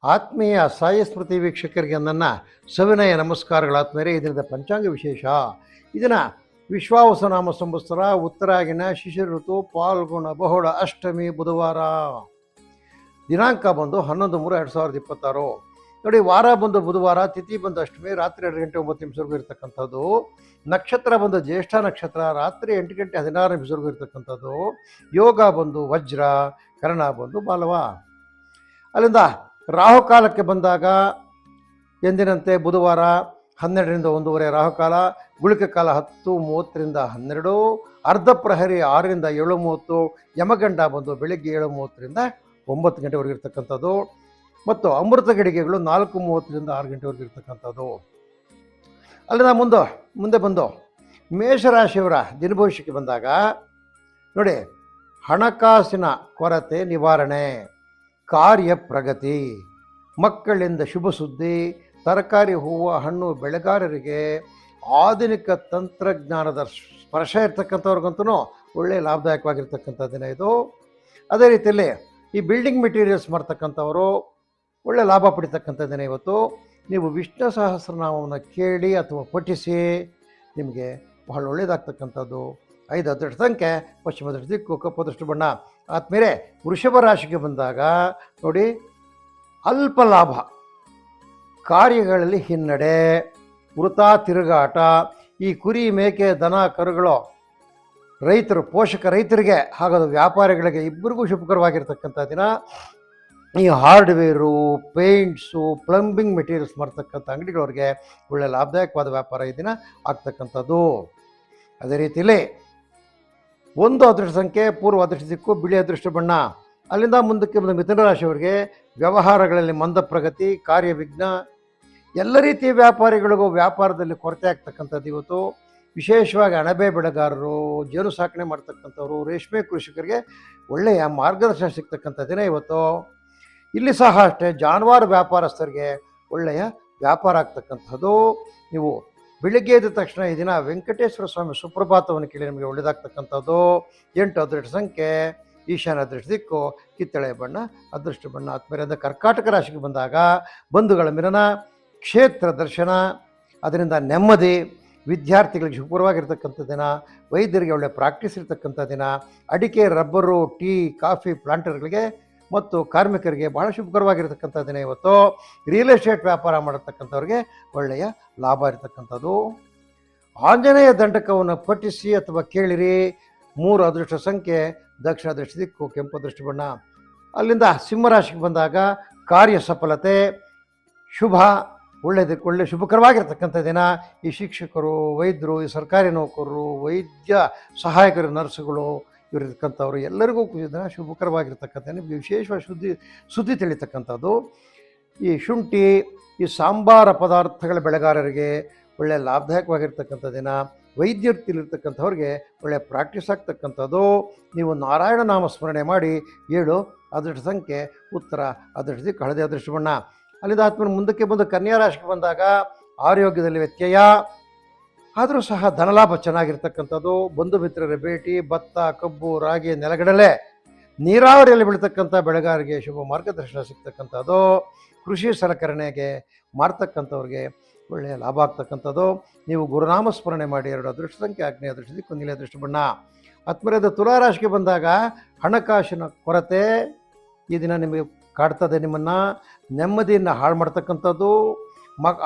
ಆತ್ಮೀಯ ಸಾಯಿ ಸ್ಮೃತಿ ವೀಕ್ಷಕರಿಗೆ ನನ್ನ ಸವಿನಯ ನಮಸ್ಕಾರಗಳು. ಆತ್ಮೀಯರೇ, ಇದರಿಂದ ಪಂಚಾಂಗ ವಿಶೇಷ. ಇದನ್ನು ವಿಶ್ವಾವಸುನಾಮ ಸಂವತ್ಸರ ಉತ್ತರಾಯಣ ಶಿಶಿರ ಋತು ಪಾಲ್ಗುಣ ಬಹುಳ ಅಷ್ಟಮಿ ಬುಧವಾರ. ದಿನಾಂಕ ಬಂದು 11/3/2026. ನೋಡಿ, ವಾರ ಬಂದು ಬುಧವಾರ, ತಿಥಿ ಬಂದು ಅಷ್ಟಮಿ, ರಾತ್ರಿ 2 ಗಂಟೆ 9 ನಿಮಿಷವರೆಗೂ ಇರ್ತಕ್ಕಂಥದ್ದು. ನಕ್ಷತ್ರ ಬಂದು ಜ್ಯೇಷ್ಠ ನಕ್ಷತ್ರ, ರಾತ್ರಿ 8 ಗಂಟೆ 16 ನಿಮಿಷವರೆಗೂ ಇರ್ತಕ್ಕಂಥದ್ದು. ಯೋಗ ಬಂದು ವಜ್ರ, ಕರ್ಣ ಬಂದು ಬಾಲವ. ಅಲ್ಲಿಂದ ರಾಹುಕಾಲಕ್ಕೆ ಬಂದಾಗ ಎಂದಿನಂತೆ ಬುಧವಾರ 12ರಿಂದ 1:30 ರಾಹುಕಾಲ, ಗುಳಿಕ ಕಾಲ 10:30ರಿಂದ 12, ಅರ್ಧ ಪ್ರಹರಿ 6ರಿಂದ 7:30, ಯಮಗಂಡ ಬಂದು ಬೆಳಗ್ಗೆ 7:30ರಿಂದ 9 ಗಂಟೆವರೆಗೆ ಇರ್ತಕ್ಕಂಥದ್ದು, ಮತ್ತು ಅಮೃತ ಗಡಿಗೆಗಳು 4:30ರಿಂದ 6 ಗಂಟೆವರೆಗೆ ಇರ್ತಕ್ಕಂಥದ್ದು. ಅಲ್ಲಿಂದ ಮುಂದೆ ಬಂದು ಮೇಷರಾಶಿಯವರ ದಿನಭವಿಷ್ಯಕ್ಕೆ ಬಂದಾಗ ನೋಡಿ, ಹಣಕಾಸಿನ ಕೊರತೆ ನಿವಾರಣೆ, ಕಾರ್ಯ ಪ್ರಗತಿ, ಮಕ್ಕಳಿಂದ ಶುಭ ಸುದ್ದಿ, ತರಕಾರಿ ಹೂವು ಹಣ್ಣು ಬೆಳೆಗಾರರಿಗೆ ಆಧುನಿಕ ತಂತ್ರಜ್ಞಾನದ ಸ್ಪರ್ಶ ಇರ್ತಕ್ಕಂಥವ್ರಿಗಂತೂ ಒಳ್ಳೆಯ ಲಾಭದಾಯಕವಾಗಿರ್ತಕ್ಕಂಥ ದಿನ ಇದು. ಅದೇ ರೀತಿಯಲ್ಲಿ ಈ ಬಿಲ್ಡಿಂಗ್ ಮೆಟೀರಿಯಲ್ಸ್ ಮಾಡ್ತಕ್ಕಂಥವರು ಒಳ್ಳೆಯ ಲಾಭ ಪಡಿತಕ್ಕಂಥ ದಿನ ಇವತ್ತು. ನೀವು ವಿಷ್ಣು ಸಹಸ್ರನಾಮವನ್ನು ಕೇಳಿ ಅಥವಾ ಪಠಿಸಿ, ನಿಮಗೆ ಬಹಳ ಒಳ್ಳೆಯದಾಗ್ತಕ್ಕಂಥದ್ದು. 5 ಅದೃಷ್ಟ ಸಂಖ್ಯೆ ಪಶ್ಚಿಮ ದೃಷ್ಟಿ ದಿಕ್ಕು, ಕಪ್ಪು ದೃಷ್ಟಿ ಬಣ್ಣ. ಆದಮೇಲೆ ವೃಷಭ ರಾಶಿಗೆ ಬಂದಾಗ ನೋಡಿ, ಅಲ್ಪ ಲಾಭ, ಕಾರ್ಯಗಳಲ್ಲಿ ಹಿನ್ನಡೆ, ವೃಥಾ ತಿರುಗಾಟ. ಈ ಕುರಿ ಮೇಕೆ ದನ ಕರುಗಳು ರೈತರು, ಪೋಷಕ ರೈತರಿಗೆ ಹಾಗೂ ವ್ಯಾಪಾರಿಗಳಿಗೆ ಇಬ್ಬರಿಗೂ ಶುಭಕರವಾಗಿರ್ತಕ್ಕಂಥ ದಿನ. ಈ ಹಾರ್ಡ್ವೇರು, ಪೇಂಟ್ಸು, ಪ್ಲಂಬಿಂಗ್ ಮೆಟೀರಿಯಲ್ಸ್ ಮಾಡ್ತಕ್ಕಂಥ ಅಂಗಡಿಗಳವ್ರಿಗೆ ಒಳ್ಳೆಯ ಲಾಭದಾಯಕವಾದ ವ್ಯಾಪಾರ ಈ ದಿನ ಆಗ್ತಕ್ಕಂಥದ್ದು. ಅದೇ ರೀತಿಯಲ್ಲಿ 1 ಅದೃಷ್ಟ ಸಂಖ್ಯೆ ಪೂರ್ವ ಅದೃಷ್ಟ ದಿಕ್ಕು, ಬಿಳಿ ಅದೃಷ್ಟ ಬಣ್ಣ. ಅಲ್ಲಿಂದ ಮುಂದಕ್ಕೆ ಬಂದ ಮಿಥುನ ರಾಶಿಯವರಿಗೆ ವ್ಯವಹಾರಗಳಲ್ಲಿ ಮಂದ ಪ್ರಗತಿ, ಕಾರ್ಯವಿಘ್ನ. ಎಲ್ಲ ರೀತಿಯ ವ್ಯಾಪಾರಿಗಳಿಗೂ ವ್ಯಾಪಾರದಲ್ಲಿ ಕೊರತೆ ಆಗ್ತಕ್ಕಂಥದ್ದು ಇವತ್ತು. ವಿಶೇಷವಾಗಿ ಅಣಬೆ ಬೆಳೆಗಾರರು, ಜೇನು ಸಾಕಣೆ ಮಾಡ್ತಕ್ಕಂಥವ್ರು, ರೇಷ್ಮೆ ಕೃಷಿಕರಿಗೆ ಒಳ್ಳೆಯ ಮಾರ್ಗದರ್ಶನ ಸಿಗ್ತಕ್ಕಂಥ ದಿನ ಇವತ್ತು. ಇಲ್ಲಿ ಸಹ ಅಷ್ಟೇ, ಜಾನುವಾರು ವ್ಯಾಪಾರಸ್ಥರಿಗೆ ಒಳ್ಳೆಯ ವ್ಯಾಪಾರ ಆಗ್ತಕ್ಕಂಥದ್ದು. ನೀವು ಬೆಳಿಗ್ಗೆ ಎದ್ದ ತಕ್ಷಣ ಈ ದಿನ ವೆಂಕಟೇಶ್ವರ ಸ್ವಾಮಿ ಸುಪ್ರಭಾತವನ್ನು ಕೇಳಿ ನಿಮಗೆ ಒಳ್ಳೆಯದಾಗ್ತಕ್ಕಂಥದ್ದು. 8 ಅದೃಷ್ಟ ಸಂಖ್ಯೆ ಈಶಾನ್ಯ ಅದೃಷ್ಟ ದಿಕ್ಕು, ಕಿತ್ತಳೆ ಬಣ್ಣ ಅದೃಷ್ಟ ಬಣ್ಣ. ಆದ್ಮೇಲೆ ಕರ್ಕಾಟಕ ರಾಶಿಗೆ ಬಂದಾಗ ಬಂಧುಗಳ ಮಿಲನ, ಕ್ಷೇತ್ರ ದರ್ಶನ, ಅದರಿಂದ ನೆಮ್ಮದಿ, ವಿದ್ಯಾರ್ಥಿಗಳಿಗೆ ಶುಭವಾಗಿರ್ತಕ್ಕಂಥ ದಿನ, ವೈದ್ಯರಿಗೆ ಒಳ್ಳೆಯ ಪ್ರಾಕ್ಟೀಸ್ ಇರ್ತಕ್ಕಂಥ ದಿನ, ಅಡಿಕೆ, ರಬ್ಬರು, ಟೀ, ಕಾಫಿ ಪ್ಲಾಂಟರ್ಗಳಿಗೆ ಮತ್ತು ಕಾರ್ಮಿಕರಿಗೆ ಬಹಳ ಶುಭಕರವಾಗಿರ್ತಕ್ಕಂಥ ದಿನ ಇವತ್ತು. ರಿಯಲ್ ಎಸ್ಟೇಟ್ ವ್ಯಾಪಾರ ಮಾಡತಕ್ಕಂಥವ್ರಿಗೆ ಒಳ್ಳೆಯ ಲಾಭ ಇರತಕ್ಕಂಥದ್ದು. ಆಂಜನೇಯ ದಂಡಕವನ್ನು ಪಠಿಸಿ ಅಥವಾ ಕೇಳಿರಿ. 3 ಅದೃಷ್ಟ ಸಂಖ್ಯೆ ದಕ್ಷಿಣ ದೃಷ್ಟಿ ದಿಕ್ಕು, ಕೆಂಪು ದೃಷ್ಟಿ ಬಣ್ಣ. ಅಲ್ಲಿಂದ ಸಿಂಹರಾಶಿಗೆ ಬಂದಾಗ ಕಾರ್ಯ ಸಫಲತೆ, ಶುಭ, ಒಳ್ಳೆಯ ಶುಭಕರವಾಗಿರ್ತಕ್ಕಂಥ ದಿನ. ಈ ಶಿಕ್ಷಕರು, ವೈದ್ಯರು, ಈ ಸರ್ಕಾರಿ ನೌಕರರು, ವೈದ್ಯ ಸಹಾಯಕರು, ನರ್ಸುಗಳು ಇರತಕ್ಕಂಥವ್ರು ಎಲ್ಲರಿಗೂ ದಿನ ಶುಭಕರವಾಗಿರ್ತಕ್ಕಂಥ, ನಿಮಗೆ ವಿಶೇಷವಾಗಿ ಸುದ್ದಿ ತಿಳಿತಕ್ಕಂಥದ್ದು. ಈ ಶುಂಠಿ, ಈ ಸಾಂಬಾರ ಪದಾರ್ಥಗಳ ಬೆಳೆಗಾರರಿಗೆ ಒಳ್ಳೆಯ ಲಾಭದಾಯಕವಾಗಿರ್ತಕ್ಕಂಥ ದಿನ. ವೈದ್ಯರ್ಥಿಲಿರ್ತಕ್ಕಂಥವ್ರಿಗೆ ಒಳ್ಳೆಯ ಪ್ರಾಕ್ಟೀಸ್ ಆಗ್ತಕ್ಕಂಥದ್ದು. ನೀವು ನಾರಾಯಣ ನಾಮ ಸ್ಮರಣೆ ಮಾಡಿ. 7 ಅದೃಷ್ಟ ಸಂಖ್ಯೆ ಉತ್ತರ ಅದೃಷ್ಟ ದಿಕ್ಕು, ಹಳದಿ ಅದೃಷ್ಟ ಬಣ್ಣ. ಅಲ್ಲಿಂದ ಆದ್ಮೇಲೆ ಮುಂದಕ್ಕೆ ಬಂದು ಕನ್ಯಾ ರಾಶಿಗೆ ಬಂದಾಗ ಆರೋಗ್ಯದಲ್ಲಿ ವ್ಯತ್ಯಯ, ಆದರೂ ಸಹ ಧನಲಾಭ ಚೆನ್ನಾಗಿರ್ತಕ್ಕಂಥದ್ದು. ಬಂಧು ಮಿತ್ರರ ಭೇಟಿ, ಭತ್ತ, ಕಬ್ಬು, ರಾಗಿ, ನೆಲಗಡಲೆ, ನೀರಾವರಿಯಲ್ಲಿ ಬೆಳೀತಕ್ಕಂಥ ಬೆಳೆಗಾರರಿಗೆ ಶುಭ ಮಾರ್ಗದರ್ಶನ ಸಿಗ್ತಕ್ಕಂಥದ್ದು. ಕೃಷಿ ಸಲಕರಣೆಗೆ ಮಾರ್ತಕ್ಕಂಥವ್ರಿಗೆ ಒಳ್ಳೆಯ ಲಾಭ ಆಗ್ತಕ್ಕಂಥದ್ದು. ನೀವು ಗುರುನಾಮ ಸ್ಮರಣೆ ಮಾಡಿ. 2 ಅದೃಷ್ಟ ಸಂಖ್ಯೆ ಆಗ್ನೇಯ ಅದೃಷ್ಟ ದಿಕ್ಕು, ನೀಲಿ ಅದೃಷ್ಟ ಬಣ್ಣ. ಆದ್ಮೇಲೆ ತುಲಾರಾಶಿಗೆ ಬಂದಾಗ ಹಣಕಾಸಿನ ಕೊರತೆ ಈ ದಿನ ನಿಮಗೆ ಕಾಡ್ತದೆ. ನಿಮ್ಮನ್ನು ನೆಮ್ಮದಿಯನ್ನು ಹಾಳು ಮಾಡ್ತಕ್ಕಂಥದ್ದು.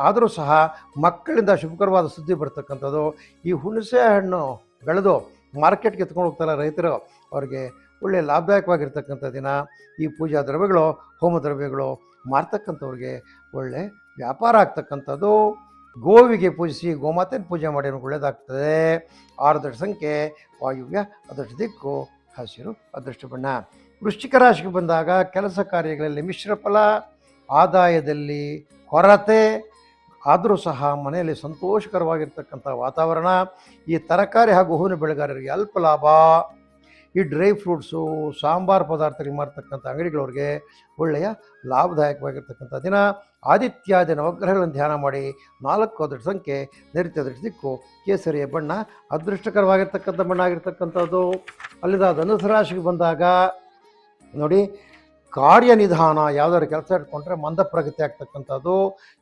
ಆದರೂ ಸಹ ಮಕ್ಕಳಿಂದ ಶುಭಕರವಾದ ಸುದ್ದಿ ಬರ್ತಕ್ಕಂಥದ್ದು. ಈ ಹುಣಸೆ ಹಣ್ಣು ಬೆಳೆದು ಮಾರ್ಕೆಟ್ಗೆ ಎತ್ಕೊಂಡು ಹೋಗ್ತಾರಲ್ಲ ರೈತರು, ಅವರಿಗೆ ಒಳ್ಳೆಯ ಲಾಭದಾಯಕವಾಗಿರ್ತಕ್ಕಂಥ ದಿನ. ಈ ಪೂಜಾ ದ್ರವ್ಯಗಳು, ಹೋಮ ದ್ರವ್ಯಗಳು ಮಾರ್ತಕ್ಕಂಥವ್ರಿಗೆ ಒಳ್ಳೆ ವ್ಯಾಪಾರ ಆಗ್ತಕ್ಕಂಥದ್ದು. ಗೋವಿಗೆ ಪೂಜಿಸಿ, ಗೋಮಾತೆಯನ್ನು ಪೂಜೆ ಮಾಡಿ ಒಳ್ಳೆಯದಾಗ್ತದೆ. 6 ಅದೃಷ್ಟ ಸಂಖ್ಯೆ ವಾಯುವ್ಯ ಅದೃಷ್ಟ ದಿಕ್ಕು, ಹಸಿರು ಅದೃಷ್ಟ ಬಣ್ಣ. ವೃಶ್ಚಿಕ ರಾಶಿಗೆ ಬಂದಾಗ ಕೆಲಸ ಕಾರ್ಯಗಳಲ್ಲಿ ಮಿಶ್ರ ಫಲ, ಆದಾಯದಲ್ಲಿ ಕೊರತೆ, ಆದರೂ ಸಹ ಮನೆಯಲ್ಲಿ ಸಂತೋಷಕರವಾಗಿರ್ತಕ್ಕಂಥ ವಾತಾವರಣ. ಈ ತರಕಾರಿ ಹಾಗೂ ಹೂವಿನ ಬೆಳೆಗಾರರಿಗೆ ಅಲ್ಪ ಲಾಭ. ಈ ಡ್ರೈ ಫ್ರೂಟ್ಸು, ಸಾಂಬಾರು ಪದಾರ್ಥಗಳಿಗೆ ಮಾರ್ತಕ್ಕಂಥ ಅಂಗಡಿಗಳವ್ರಿಗೆ ಒಳ್ಳೆಯ ಲಾಭದಾಯಕವಾಗಿರ್ತಕ್ಕಂಥ ದಿನ. ಆದಿತ್ಯಾದಿ ನವಗ್ರಹಗಳನ್ನು ಧ್ಯಾನ ಮಾಡಿ. 4 ಅದೃಷ್ಟ ಸಂಖ್ಯೆ ನೈಋತ್ಯ ಅದೃಷ್ಟ ದಿಕ್ಕು, ಕೇಸರಿಯ ಬಣ್ಣ ಅದೃಷ್ಟಕರವಾಗಿರ್ತಕ್ಕಂಥ ಬಣ್ಣ ಆಗಿರ್ತಕ್ಕಂಥದ್ದು. ಅಲ್ಲಿಂದ ಧನುಸು ರಾಶಿಗೆ ಬಂದಾಗ ನೋಡಿ, ಕಾರ್ಯನಿಧಾನ, ಯಾವುದಾದ್ರು ಕೆಲಸ ಇಟ್ಕೊಂಡ್ರೆ ಮಂದ ಪ್ರಗತಿ ಆಗ್ತಕ್ಕಂಥದ್ದು.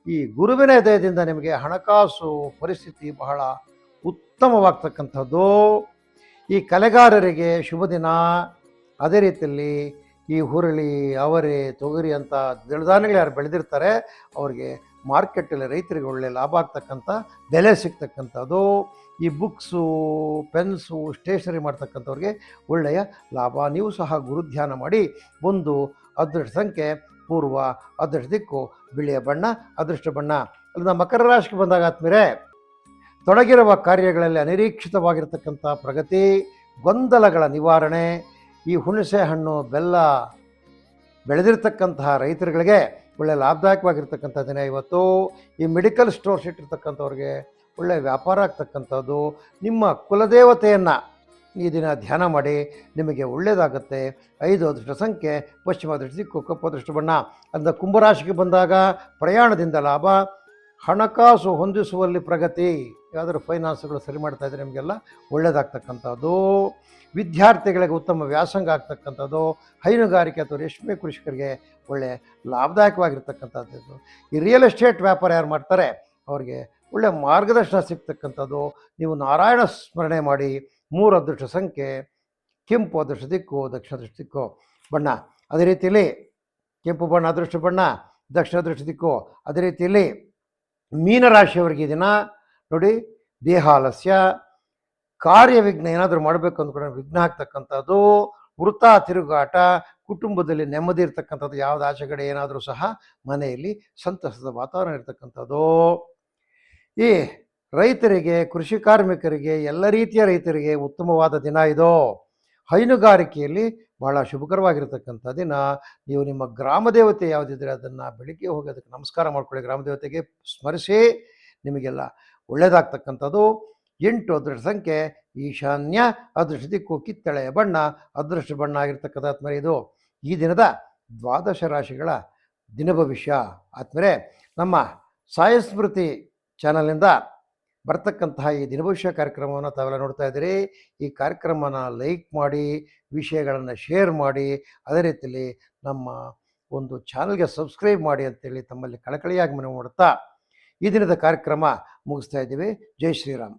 ಈ ಗುರುವಿನ ದಯದಿಂದ ನಿಮಗೆ ಹಣಕಾಸು ಪರಿಸ್ಥಿತಿ ಬಹಳ ಉತ್ತಮವಾಗ್ತಕ್ಕಂಥದ್ದು. ಈ ಕಲೆಗಾರರಿಗೆ ಶುಭ ದಿನ. ಅದೇ ರೀತಿಯಲ್ಲಿ ಈ ಹುರುಳಿ, ಅವರೆ, ತೊಗರಿ ಅಂತ ದ್ವಿದಳ ಯಾರು ಬೆಳೆದಿರ್ತಾರೆ ಅವ್ರಿಗೆ ಮಾರ್ಕೆಟಲ್ಲಿ ರೈತರಿಗೆ ಒಳ್ಳೆಯ ಲಾಭ ಆಗ್ತಕ್ಕಂಥ ಬೆಲೆ ಸಿಗ್ತಕ್ಕಂಥದ್ದು. ಈ ಬುಕ್ಸು, ಪೆನ್ಸು, ಸ್ಟೇಷನರಿ ಮಾಡ್ತಕ್ಕಂಥವ್ರಿಗೆ ಒಳ್ಳೆಯ ಲಾಭ. ನೀವು ಸಹ ಗುರುಧ್ಯಾನ ಮಾಡಿ. ಒಂದು ಅದೃಷ್ಟ ಸಂಖ್ಯೆ ಪೂರ್ವ, ಅದೃಷ್ಟ ದಿಕ್ಕು ಬಿಳಿಯ ಬಣ್ಣ, ಅದೃಷ್ಟ ಬಣ್ಣ. ಅಲ್ಲಿಂದ ಮಕರ ರಾಶಿಗೆ ಬಂದಾಗ ಆತ್ಮೀರೆ, ತೊಡಗಿರುವ ಕಾರ್ಯಗಳಲ್ಲಿ ಅನಿರೀಕ್ಷಿತವಾಗಿರ್ತಕ್ಕಂಥ ಪ್ರಗತಿ, ಗೊಂದಲಗಳ ನಿವಾರಣೆ. ಈ ಹುಣಸೆ ಹಣ್ಣು, ಬೆಲ್ಲ ಬೆಳೆದಿರ್ತಕ್ಕಂತಹ ರೈತರುಗಳಿಗೆ ಒಳ್ಳೆಯ ಲಾಭದಾಯಕವಾಗಿರ್ತಕ್ಕಂಥ ದಿನ ಇವತ್ತು. ಈ ಮೆಡಿಕಲ್ ಸ್ಟೋರ್ಸ್ ಇಟ್ಟಿರ್ತಕ್ಕಂಥವ್ರಿಗೆ ಒಳ್ಳೆಯ ವ್ಯಾಪಾರ ಆಗ್ತಕ್ಕಂಥದ್ದು. ನಿಮ್ಮ ಕುಲದೇವತೆಯನ್ನು ಈ ದಿನ ಧ್ಯಾನ ಮಾಡಿ, ನಿಮಗೆ ಒಳ್ಳೆಯದಾಗುತ್ತೆ. 5 ಅದೃಷ್ಟ ಸಂಖ್ಯೆ ಪಶ್ಚಿಮ ಅದೃಷ್ಟ ದಿಕ್ಕು, ಕಪ್ಪು ಅದೃಷ್ಟ ಬಣ್ಣ. ಅಂದ ಕುಂಭರಾಶಿಗೆ ಬಂದಾಗ ಪ್ರಯಾಣದಿಂದ ಲಾಭ, ಹಣಕಾಸು ಹೊಂದಿಸುವಲ್ಲಿ ಪ್ರಗತಿ. ಯಾವುದಾದ್ರೂ ಫೈನಾನ್ಸ್ಗಳು ಸರಿ ಮಾಡ್ತಾ ಇದ್ದರೆ ನಿಮಗೆಲ್ಲ ಒಳ್ಳೆಯದಾಗ್ತಕ್ಕಂಥದ್ದು. ವಿದ್ಯಾರ್ಥಿಗಳಿಗೆ ಉತ್ತಮ ವ್ಯಾಸಂಗ ಆಗ್ತಕ್ಕಂಥದ್ದು. ಹೈನುಗಾರಿಕೆ ಅಥವಾ ರೇಷ್ಮೆ ಕೃಷಿಕರಿಗೆ ಒಳ್ಳೆಯ ಲಾಭದಾಯಕವಾಗಿರ್ತಕ್ಕಂಥದ್ದು. ಈ ರಿಯಲ್ ಎಸ್ಟೇಟ್ ವ್ಯಾಪಾರ ಯಾರು ಮಾಡ್ತಾರೆ ಅವ್ರಿಗೆ ಒಳ್ಳೆಯ ಮಾರ್ಗದರ್ಶನ ಸಿಗ್ತಕ್ಕಂಥದ್ದು. ನೀವು ನಾರಾಯಣ ಸ್ಮರಣೆ ಮಾಡಿ. 3 ಅದೃಷ್ಟ ಸಂಖ್ಯೆ ಕೆಂಪು, ಅದೃಷ್ಟ ದಿಕ್ಕು ದಕ್ಷಿಣ ಅದೃಷ್ಟ ದಿಕ್ಕು ಬಣ್ಣ. ಅದೇ ರೀತಿಯಲ್ಲಿ ಕೆಂಪು ಬಣ್ಣ ಅದೃಷ್ಟ ಬಣ್ಣ, ದಕ್ಷಿಣ ಅದೃಷ್ಟ ದಿಕ್ಕು. ಅದೇ ರೀತಿಯಲ್ಲಿ ಮೀನರಾಶಿಯವರಿಗೆ ಈ ದಿನ ನೋಡಿ, ದೇಹಾಲಸ್ಯ, ಕಾರ್ಯವಿಘ್ನ, ಏನಾದರೂ ಮಾಡಬೇಕು ಅಂದ್ಕೊಂಡ್ರೆ ವಿಘ್ನ ಆಗ್ತಕ್ಕಂಥದ್ದು. ವೃತ್ತ ತಿರುಗಾಟ, ಕುಟುಂಬದಲ್ಲಿ ನೆಮ್ಮದಿ ಇರ್ತಕ್ಕಂಥದ್ದು. ಯಾವ್ದು ಆಚೆಗಡೆ ಏನಾದರೂ ಸಹ ಮನೆಯಲ್ಲಿ ಸಂತಸದ ವಾತಾವರಣ ಇರ್ತಕ್ಕಂಥದ್ದು. ಈ ರೈತರಿಗೆ, ಕೃಷಿ ಕಾರ್ಮಿಕರಿಗೆ, ಎಲ್ಲ ರೀತಿಯ ರೈತರಿಗೆ ಉತ್ತಮವಾದ ದಿನ ಇದು. ಹೈನುಗಾರಿಕೆಯಲ್ಲಿ ಬಹಳ ಶುಭಕರವಾಗಿರ್ತಕ್ಕಂಥ ದಿನ. ನೀವು ನಿಮ್ಮ ಗ್ರಾಮ ದೇವತೆ ಯಾವುದಿದ್ರೆ ಅದನ್ನು ಬೆಳಿಗ್ಗೆ ಹೋಗಿ ಅದಕ್ಕೆ ನಮಸ್ಕಾರ ಮಾಡ್ಕೊಳ್ಳಿ, ಗ್ರಾಮ ದೇವತೆಗೆ ಸ್ಮರಿಸಿ. ನಿಮಗೆಲ್ಲ ಒಳ್ಳೆಯದಾಗ್ತಕ್ಕಂಥದ್ದು. 8 ಅದೃಷ್ಟ ಸಂಖ್ಯೆ ಈಶಾನ್ಯ, ಅದೃಷ್ಟ ದಿಕ್ಕು ಕಿತ್ತಳೆಯ ಬಣ್ಣ, ಅದೃಷ್ಟ ಬಣ್ಣ ಆಗಿರ್ತಕ್ಕಂಥ ಆತ್ಮರೆ ಇದು ಈ ದಿನದ 12 ರಾಶಿಗಳ ದಿನ ಭವಿಷ್ಯ. ಆತ್ಮರೆ, ನಮ್ಮ ಸಾಯ ಸ್ಮೃತಿ ಚಾನಲ್ನಿಂದ ಬರ್ತಕ್ಕಂತಹ ಈ ದಿನಭವಿಷ್ಯ ಕಾರ್ಯಕ್ರಮವನ್ನು ತಾವೆಲ್ಲ ನೋಡ್ತಾ ಇದ್ದೀರಿ. ಈ ಕಾರ್ಯಕ್ರಮನ ಲೈಕ್ ಮಾಡಿ, ವಿಷಯಗಳನ್ನು ಶೇರ್ ಮಾಡಿ, ಅದೇ ರೀತಿಯಲ್ಲಿ ನಮ್ಮ ಒಂದು ಚಾನಲ್ಗೆ ಸಬ್ಸ್ಕ್ರೈಬ್ ಮಾಡಿ ಅಂತೇಳಿ ತಮ್ಮಲ್ಲಿ ಕಳಕಳಿಯಾಗಿ ಮನವಿ ಮಾಡುತ್ತಾ ಈ ದಿನದ ಕಾರ್ಯಕ್ರಮ ಮುಗಿಸ್ತಾ ಇದ್ದೀವಿ. ಜೈ ಶ್ರೀರಾಮ್.